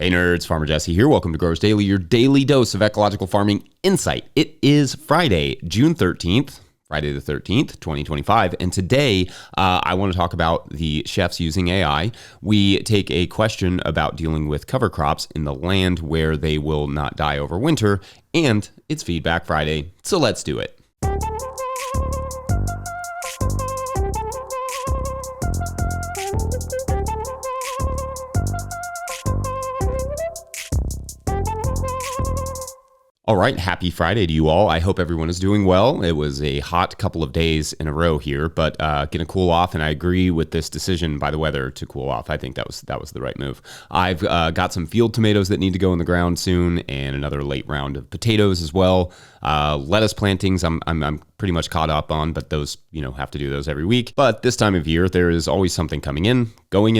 Hey nerds, Farmer Jesse here. Welcome to Growers Daily, your daily dose of ecological farming insight. It is Friday, June 13th, Friday the 13th, 2025. And today I want to talk about the chefs using AI. We take a question about dealing with cover crops in the land where they will not die over winter. And it's Feedback Friday. So let's do it. All right, happy Friday to you all. I hope everyone is doing well. It was a hot couple of days in a row here, but going to cool off, and I agree with this decision by the weather to cool off. I think that was the right move. I've got some field tomatoes that need to go in the ground soon, and another late round of potatoes as well. Lettuce plantings, I'm pretty much caught up on, but those, have to do those every week. But this time of year, there is always something coming in, going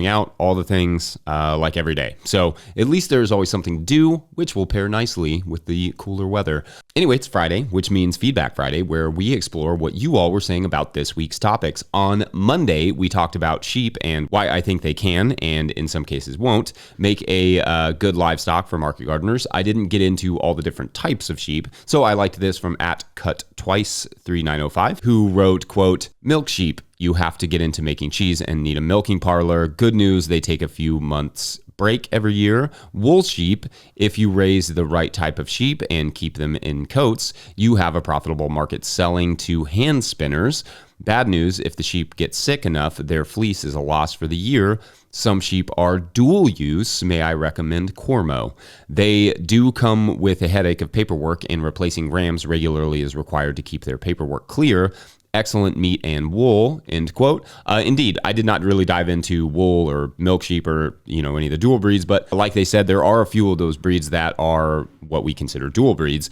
out, all the things like every day. So at least there's always something to do, which will pair nicely with the cooler weather. Anyway, it's Friday, which means Feedback Friday, where we explore what you all were saying about this week's topics. On Monday, we talked about sheep and why I think they can, and in some cases won't, make a good livestock for market gardeners. I didn't get into all the different types of sheep, so I liked this from @CutTwice3905, who wrote, quote, "Milk sheep, you have to get into making cheese and need a milking parlor. Good news, they take a few months break every year. Wool sheep, if you raise the right type of sheep and keep them in coats, you have a profitable market selling to hand spinners. Bad news, if the sheep get sick enough, their fleece is a loss for the year. Some sheep are dual use. May I recommend Cormo? They do come with a headache of paperwork, and replacing rams regularly is required to keep their paperwork clear. Excellent meat and wool," end quote. Indeed, I did not really dive into wool or milk sheep or, any of the dual breeds, but like they said, there are a few of those breeds that are what we consider dual breeds.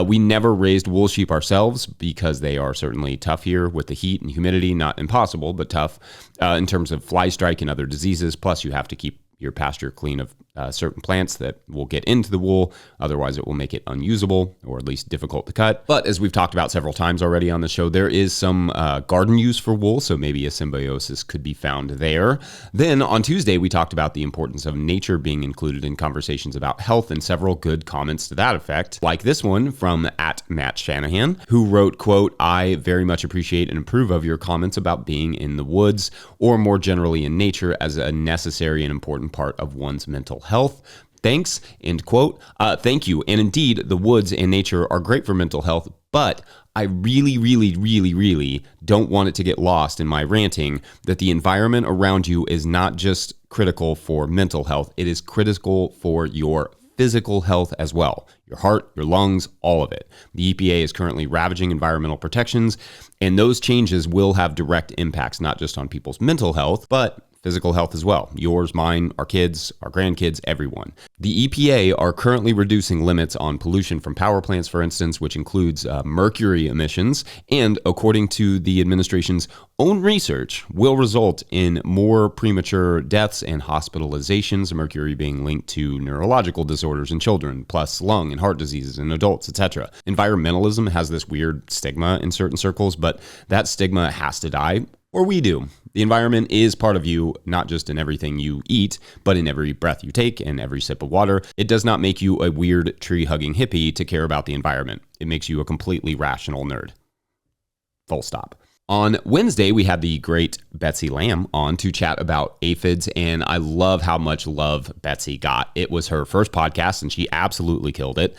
We never raised wool sheep ourselves because they are certainly tough here with the heat and humidity, not impossible, but tough in terms of fly strike and other diseases. Plus, you have to keep your pasture clean of certain plants that will get into the wool. Otherwise, it will make it unusable or at least difficult to cut. But as we've talked about several times already on the show, there is some garden use for wool, so maybe a symbiosis could be found there. Then on Tuesday, we talked about the importance of nature being included in conversations about health, and several good comments to that effect, like this one from @MattShanahan, who wrote, quote, "I very much appreciate and approve of your comments about being in the woods, or more generally in nature, as a necessary and important part of one's mental health. Thanks," end quote. Thank you. And indeed, the woods and nature are great for mental health, but I really, really, really, really don't want it to get lost in my ranting that the environment around you is not just critical for mental health, it is critical for your physical health as well. Your heart, your lungs, all of it. The EPA is currently ravaging environmental protections, and those changes will have direct impacts not just on people's mental health, but physical health as well. Yours, mine, our kids, our grandkids, everyone. The EPA are currently reducing limits on pollution from power plants, for instance, which includes mercury emissions, and according to the administration's own research, will result in more premature deaths and hospitalizations, mercury being linked to neurological disorders in children, plus lung and heart diseases in adults, etc. Environmentalism has this weird stigma in certain circles, but that stigma has to die, or we do. The environment is part of you, not just in everything you eat, but in every breath you take and every sip of water. It does not make you a weird tree-hugging hippie to care about the environment. It makes you a completely rational nerd. Full stop. On Wednesday, we had the great Betsy Lamb on to chat about aphids, and I love how much love Betsy got. It was her first podcast, and she absolutely killed it.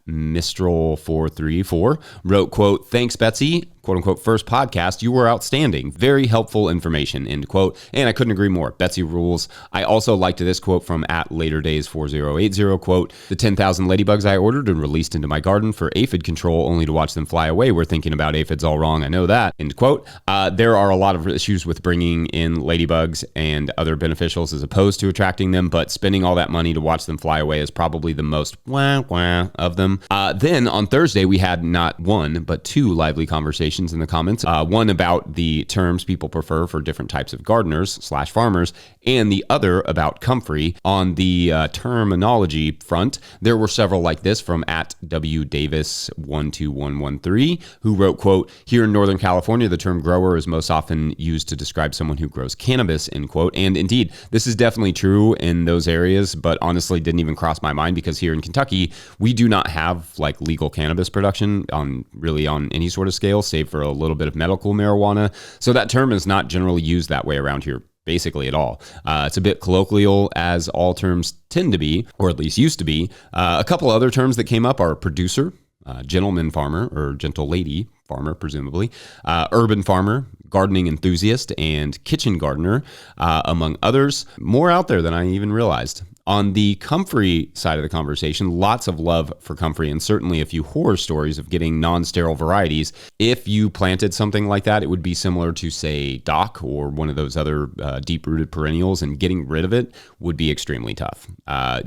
@Mistral434 wrote, quote, "Thanks, Betsy. Quote unquote, first podcast, you were outstanding. Very helpful information," end quote. And I couldn't agree more. Betsy rules. I also liked this quote from @LaterDays4080, quote, "The 10,000 ladybugs I ordered and released into my garden for aphid control only to watch them fly away. We're thinking about aphids all wrong. I know that," end quote. There are a lot of issues with bringing in ladybugs and other beneficials as opposed to attracting them, but spending all that money to watch them fly away is probably the most wah-wah of them. awesome. Then on Thursday, we had not one, but two lively conversations in the comments. One about the terms people prefer for different types of gardeners/farmers, and the other about comfrey. On the terminology front, there were several like this from @WDavis12113, who wrote, quote, "Here in Northern California, the term grower is most often used to describe someone who grows cannabis," end quote. And indeed, this is definitely true in those areas, but honestly didn't even cross my mind because here in Kentucky, we do not have like legal cannabis production on any sort of scale, save for a little bit of medical marijuana. So that term is not generally used that way around here, basically at all. It's a bit colloquial, as all terms tend to be, or at least used to be. A couple other terms that came up are producer, gentleman farmer, or gentle lady farmer, presumably, urban farmer, gardening enthusiast, and kitchen gardener, among others. More out there than I even realized. On the comfrey side of the conversation, lots of love for comfrey, and certainly a few horror stories of getting non-sterile varieties. If you planted something like that, it would be similar to, say, dock or one of those other deep-rooted perennials, and getting rid of it would be extremely tough.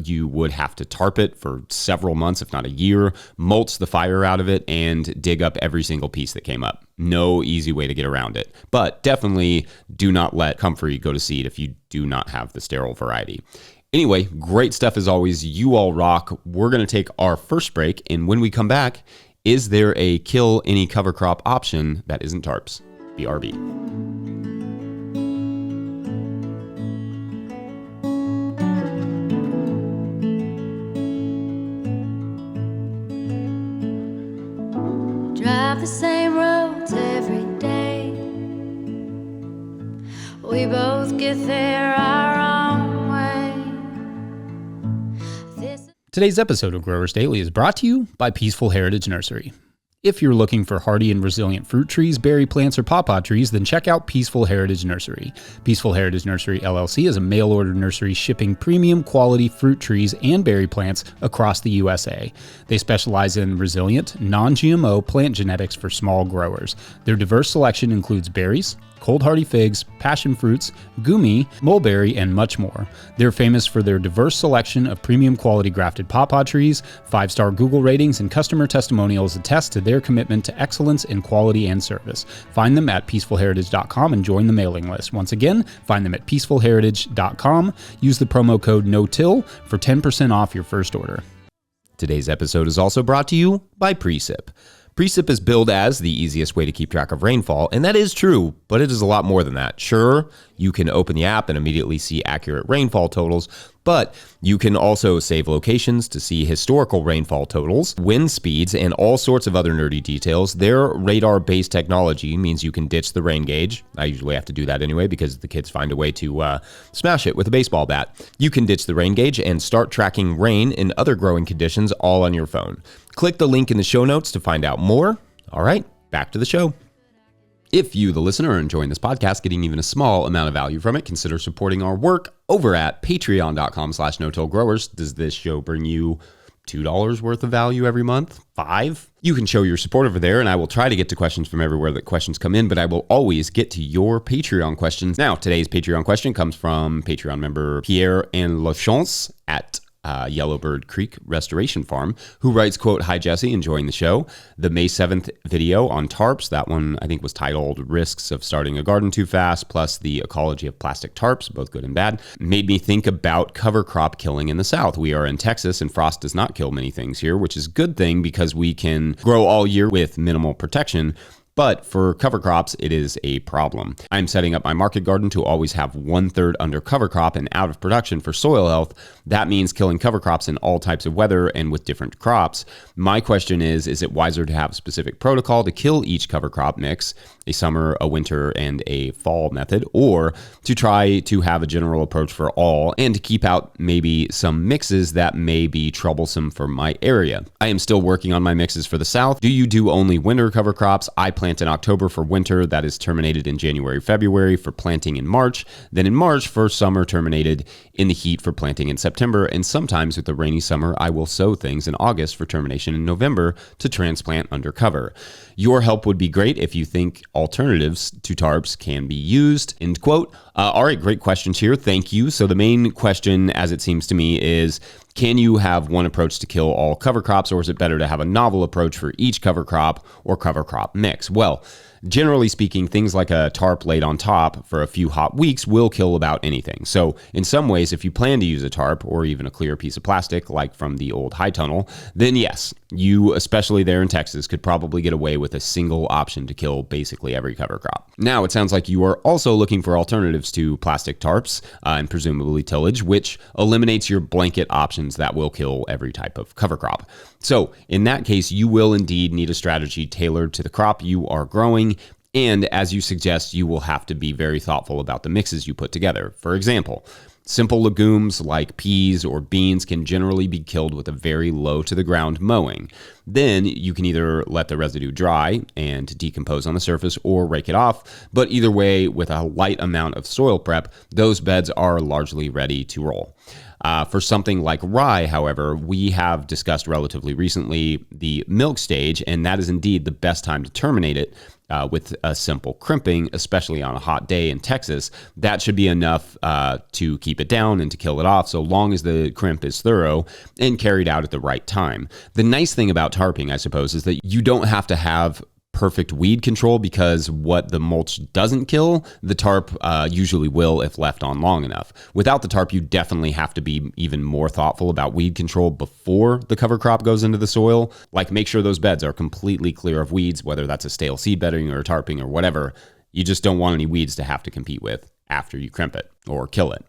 You would have to tarp it for several months, if not a year, mulch the fire out of it, and dig up every single piece that came up. No easy way to get around it. But definitely do not let comfrey go to seed if you do not have the sterile variety. Anyway, great stuff as always. You all rock. We're going to take our first break, and when we come back, is there a kill any cover crop option that isn't tarps? BRB. Drive the same roads every day. We both get there our own way. Today's episode of Growers Daily is brought to you by Peaceful Heritage Nursery. If you're looking for hardy and resilient fruit trees, berry plants, or pawpaw trees, then check out Peaceful Heritage Nursery. Peaceful Heritage Nursery LLC is a mail-order nursery shipping premium quality fruit trees and berry plants across the USA. They specialize in resilient, non-GMO plant genetics for small growers. Their diverse selection includes berries, cold hardy figs, passion fruits, gumi, mulberry, and much more. They're famous for their diverse selection of premium quality grafted pawpaw trees. 5-star Google ratings and customer testimonials attest to their commitment to excellence in quality and service. Find them at peacefulheritage.com and join the mailing list. Once again, find them at peacefulheritage.com. Use the promo code NOTILL for 10% off your first order. Today's episode is also brought to you by Precip. Precip is billed as the easiest way to keep track of rainfall, and that is true, but it is a lot more than that. Sure, you can open the app and immediately see accurate rainfall totals, but you can also save locations to see historical rainfall totals, wind speeds, and all sorts of other nerdy details. Their radar-based technology means you can ditch the rain gauge. I usually have to do that anyway because the kids find a way to smash it with a baseball bat. You can ditch the rain gauge and start tracking rain and other growing conditions all on your phone. Click the link in the show notes to find out more. All right, back to the show. If you, the listener, are enjoying this podcast, getting even a small amount of value from it, consider supporting our work over at patreon.com/no-till-growers. Does this show bring you $2 worth of value every month? $5? You can show your support over there, and I will try to get to questions from everywhere that questions come in, but I will always get to your Patreon questions. Now, today's Patreon question comes from Patreon member Pierre and Lachance at Yellowbird Creek Restoration Farm, who writes, quote, "Hi, Jesse, enjoying the show. The May 7th video on tarps," that one I think was titled Risks of Starting a Garden Too Fast, plus the Ecology of Plastic Tarps, both good and bad, made me think about cover crop killing in the South. We are in Texas, and frost does not kill many things here, which is a good thing because we can grow all year with minimal protection. But for cover crops, it is a problem. I'm setting up my market garden to always have 1/3 under cover crop and out of production for soil health. That means killing cover crops in all types of weather and with different crops. My question is it wiser to have a specific protocol to kill each cover crop mix, a summer, a winter, and a fall method, or to try to have a general approach for all and to keep out maybe some mixes that may be troublesome for my area? I am still working on my mixes for the South. Do you do only winter cover crops? I plant in October for winter, that is terminated in January, February for planting in March, then in March for summer, terminated in the heat for planting in September, and sometimes with the rainy summer, I will sow things in August for termination in November to transplant under cover. Your help would be great if you think alternatives to tarps can be used, end quote. All right, great questions here. Thank you. So the main question, as it seems to me, is Can you have one approach to kill all cover crops, or is it better to have a novel approach for each cover crop or cover crop mix? Well, generally speaking, things like a tarp laid on top for a few hot weeks will kill about anything. So in some ways, if you plan to use a tarp or even a clear piece of plastic like from the old high tunnel, then yes, you, especially there in Texas, could probably get away with a single option to kill basically every cover crop. Now, it sounds like you are also looking for alternatives to plastic tarps and presumably tillage, which eliminates your blanket options that will kill every type of cover crop. So in that case, you will indeed need a strategy tailored to the crop you are growing. And as you suggest, you will have to be very thoughtful about the mixes you put together. For example, simple legumes like peas or beans can generally be killed with a very low to the ground mowing. Then you can either let the residue dry and decompose on the surface or rake it off. But either way, with a light amount of soil prep, those beds are largely ready to roll. For something like rye, however, we have discussed relatively recently the milk stage, and that is indeed the best time to terminate it with a simple crimping, especially on a hot day in Texas. That should be enough to keep it down and to kill it off, so long as the crimp is thorough and carried out at the right time. The nice thing about tarping, I suppose, is that you don't have to have perfect weed control, because what the mulch doesn't kill, the tarp usually will if left on long enough. Without the tarp, you definitely have to be even more thoughtful about weed control before the cover crop goes into the soil. Like, make sure those beds are completely clear of weeds, whether that's a stale seed bedding or tarping or whatever. You just don't want any weeds to have to compete with after you crimp it or kill it.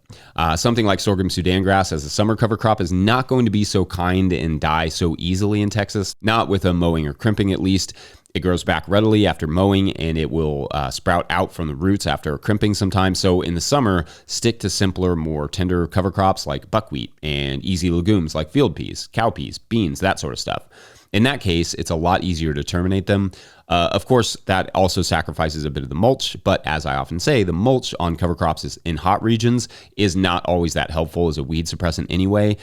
Something like sorghum Sudan grass as a summer cover crop is not going to be so kind and die so easily in Texas, not with a mowing or crimping at least. It grows back readily after mowing, and it will sprout out from the roots after crimping sometimes. So in the summer, stick to simpler, more tender cover crops like buckwheat and easy legumes like field peas, cowpeas, beans, that sort of stuff. In that case, it's a lot easier to terminate them. Of course, that also sacrifices a bit of the mulch, but as I often say, the mulch on cover crops in hot regions is not always that helpful as a weed suppressant anyway.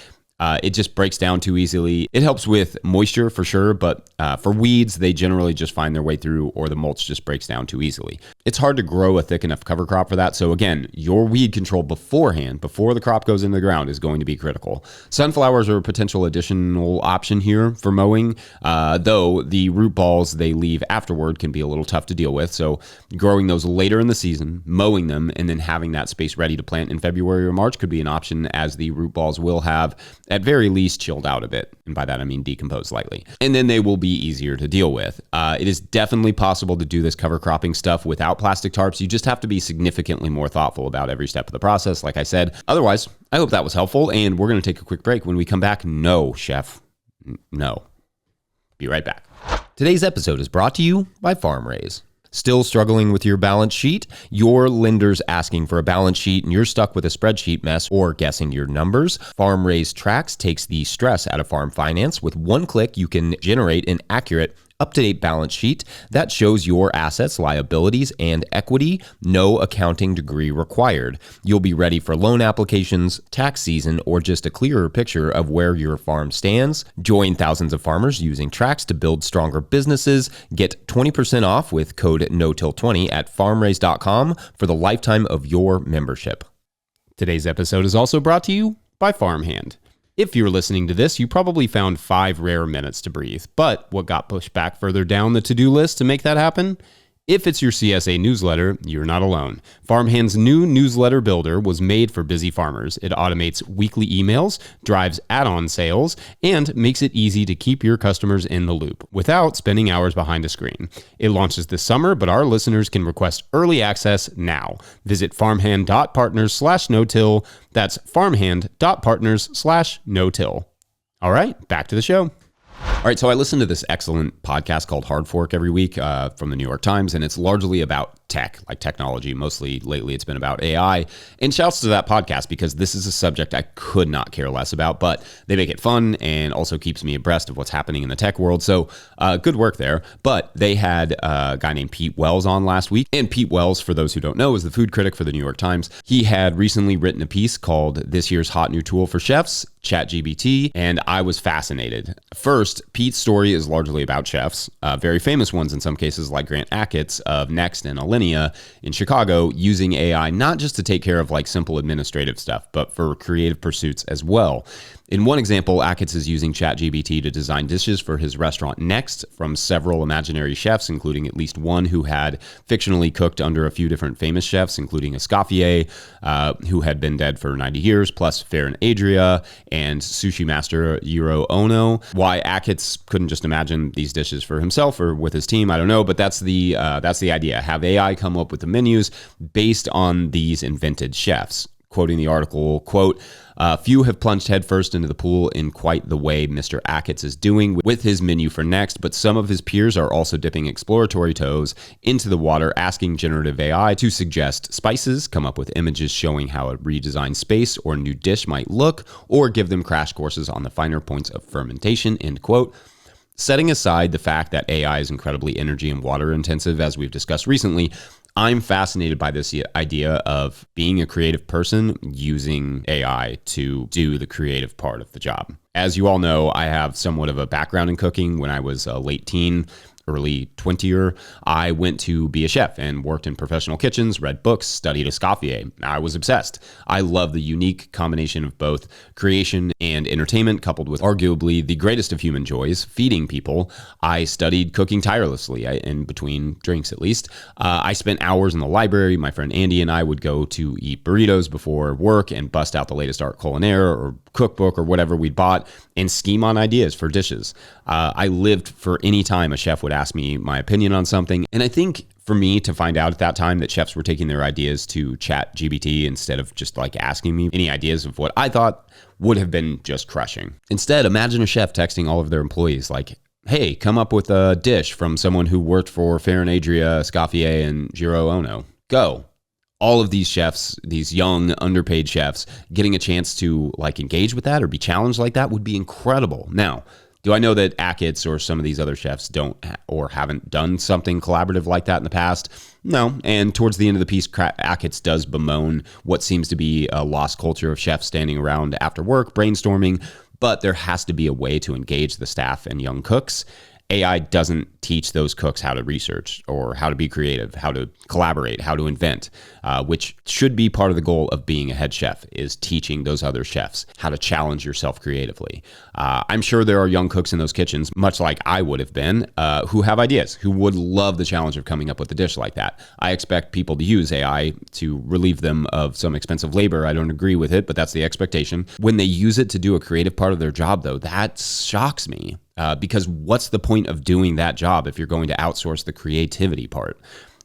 It just breaks down too easily. It helps with moisture for sure, but for weeds, they generally just find their way through, or the mulch just breaks down too easily. It's hard to grow a thick enough cover crop for that. So again, your weed control beforehand, before the crop goes into the ground, is going to be critical. Sunflowers are a potential additional option here for mowing, though the root balls they leave afterward can be a little tough to deal with. So growing those later in the season, mowing them, and then having that space ready to plant in February or March could be an option, as the root balls will have at very least chilled out a bit. And by that, I mean decomposed slightly. And then they will be easier to deal with. It is definitely possible to do this cover cropping stuff without plastic tarps. You just have to be significantly more thoughtful about every step of the process, like I said. Otherwise, I hope that was helpful. And we're going to take a quick break. When we come back, no, chef, no. Be right back. Today's episode is brought to you by Farm Raise. Still struggling with your balance sheet? Your lender's asking for a balance sheet and you're stuck with a spreadsheet mess or guessing your numbers? Farm Raise Tracks takes the stress out of farm finance. With one click, you can generate an accurate, up-to-date balance sheet that shows your assets, liabilities, and equity. No accounting degree required. You'll be ready for loan applications, tax season, or just a clearer picture of where your farm stands. Join thousands of farmers using Tracks to build stronger businesses. Get 20% off with code NOTIL20 at farmraise.com for the lifetime of your membership. Today's episode is also brought to you by Farmhand. If you're listening to this, you probably found 5 rare minutes to breathe. But what got pushed back further down the to-do list to make that happen? If it's your CSA newsletter, you're not alone. Farmhand's new newsletter builder was made for busy farmers. It automates weekly emails, drives add-on sales, and makes it easy to keep your customers in the loop without spending hours behind a screen. It launches this summer, but our listeners can request early access now. Visit farmhand.partners/no-till. That's farmhand.partners/no-till. All right, back to the show. All right, so I listen to this excellent podcast called Hard Fork every week from the New York Times, and it's largely about tech, like technology. Mostly lately it's been about AI. And shouts to that podcast, because this is a subject I could not care less about, but they make it fun and also keeps me abreast of what's happening in the tech world. So good work there. But they had a guy named Pete Wells on last week. And Pete Wells, for those who don't know, is the food critic for the New York Times. He had recently written a piece called This Year's Hot New Tool for Chefs, ChatGPT, and I was fascinated. First, Pete's story is largely about chefs, very famous ones in some cases, like Grant Achatz of Next and Alinea in Chicago, using AI not just to take care of like simple administrative stuff, but for creative pursuits as well. In one example, Achatz is using ChatGPT to design dishes for his restaurant Next from several imaginary chefs, including at least one who had fictionally cooked under a few different famous chefs, including Escoffier, who had been dead for 90 years, plus Ferran Adria and sushi master Jiro Ono. Why Achatz couldn't just imagine these dishes for himself or with his team, I don't know, but that's the idea. Have AI come up with the menus based on these invented chefs. Quoting the article, quote, few have plunged headfirst into the pool in quite the way Mr. Achatz is doing with his menu for Next, but some of his peers are also dipping exploratory toes into the water, asking generative AI to suggest spices, come up with images showing how a redesigned space or new dish might look, or give them crash courses on the finer points of fermentation, end quote. Setting aside the fact that AI is incredibly energy and water intensive, as we've discussed recently, I'm fascinated by this idea of being a creative person using AI to do the creative part of the job. As you all know, I have somewhat of a background in cooking. When I was a late teen, early 20er, I went to be a chef and worked in professional kitchens, read books, studied Escoffier. I was obsessed. I love the unique combination of both creation and entertainment, coupled with arguably the greatest of human joys, feeding people. I studied cooking tirelessly, in between drinks at least. I spent hours in the library. My friend Andy and I would go to eat burritos before work and bust out the latest art culinaire or cookbook or whatever we'd bought and scheme on ideas for dishes. I lived for any time a chef would ask me my opinion on something. And I think for me to find out at that time that chefs were taking their ideas to ChatGPT instead of just like asking me any ideas of what I thought would have been just crushing. Instead, imagine a chef texting all of their employees like, hey, come up with a dish from someone who worked for Ferran Adria, Escoffier, and Jiro Ono. Go. All of these chefs, these young, underpaid chefs, getting a chance to like engage with that or be challenged like that would be incredible. Now, do I know that Achatz or some of these other chefs don't or haven't done something collaborative like that in the past? No. And towards the end of the piece, Achatz does bemoan what seems to be a lost culture of chefs standing around after work, brainstorming, but there has to be a way to engage the staff and young cooks. AI doesn't teach those cooks how to research or how to be creative, how to collaborate, how to invent, which should be part of the goal of being a head chef, is teaching those other chefs how to challenge yourself creatively. I'm sure there are young cooks in those kitchens, much like I would have been, who have ideas, who would love the challenge of coming up with a dish like that. I expect people to use AI to relieve them of some expensive labor. I don't agree with it, but that's the expectation. When they use it to do a creative part of their job, though, that shocks me. Because what's the point of doing that job if you're going to outsource the creativity part?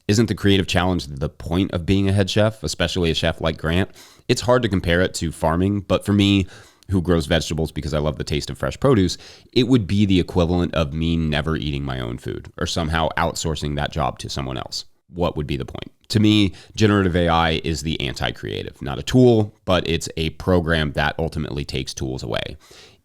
Isn't the creative challenge the point of being a head chef, especially a chef like Grant? It's hard to compare it to farming, but for me, who grows vegetables because I love the taste of fresh produce, it would be the equivalent of me never eating my own food or somehow outsourcing that job to someone else. What would be the point? To me, generative AI is the anti-creative, not a tool, but it's a program that ultimately takes tools away.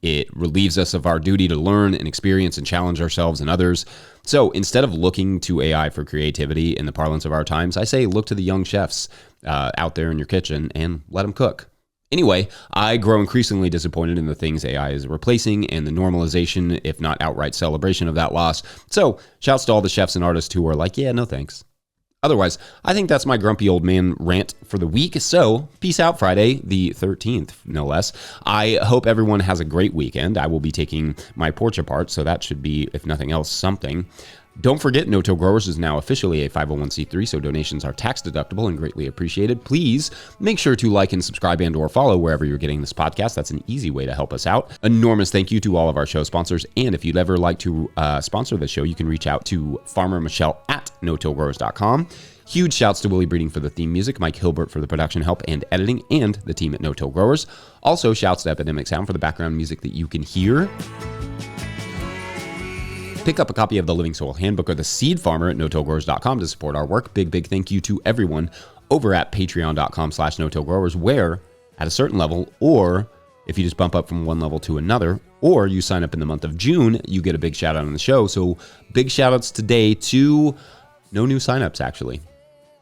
It relieves us of our duty to learn and experience and challenge ourselves and others. So instead of looking to AI for creativity in the parlance of our times, I say look to the young chefs out there in your kitchen and let them cook. Anyway, I grow increasingly disappointed in the things AI is replacing and the normalization, if not outright celebration of that loss. So shouts to all the chefs and artists who are like, yeah, no thanks. Otherwise, I think that's my grumpy old man rant for the week. So peace out, Friday, the 13th, no less. I hope everyone has a great weekend. I will be taking my porch apart, so that should be, if nothing else, something. Don't forget, No-Till Growers is now officially a 501c3, so donations are tax deductible and greatly appreciated. Please make sure to like and subscribe and or follow wherever you're getting this podcast. That's an easy way to help us out. Enormous thank you to all of our show sponsors. And if you'd ever like to sponsor the show, you can reach out to Farmer Michelle at notillgrowers.com. Huge shouts to Willie Breeding for the theme music, Mike Hilbert for the production help and editing, and the team at No-Till Growers. Also, shouts to Epidemic Sound for the background music that you can hear. Pick up a copy of the Living Soil Handbook or the Seed Farmer at notillgrowers.com to support our work. Big thank you to everyone over at patreon.com/notillgrowers, where at a certain level, or if you just bump up from one level to another, or you sign up in the month of June, you get a big shout out on the show. So big shout outs today to no new signups, actually.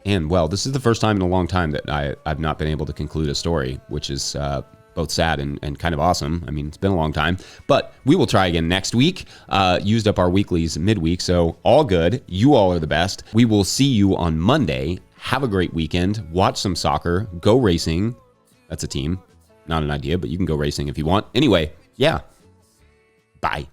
And well, this is the first time in a long time that I've not been able to conclude a story, which is both sad and kind of awesome. I mean, it's been a long time, but we will try again next week. Used up our weeklies midweek, so all good. You all are the best. We will see you on Monday. Have a great weekend. Watch some soccer. Go racing. That's a team. not an idea, but you can go racing if you want. Anyway, yeah. Bye.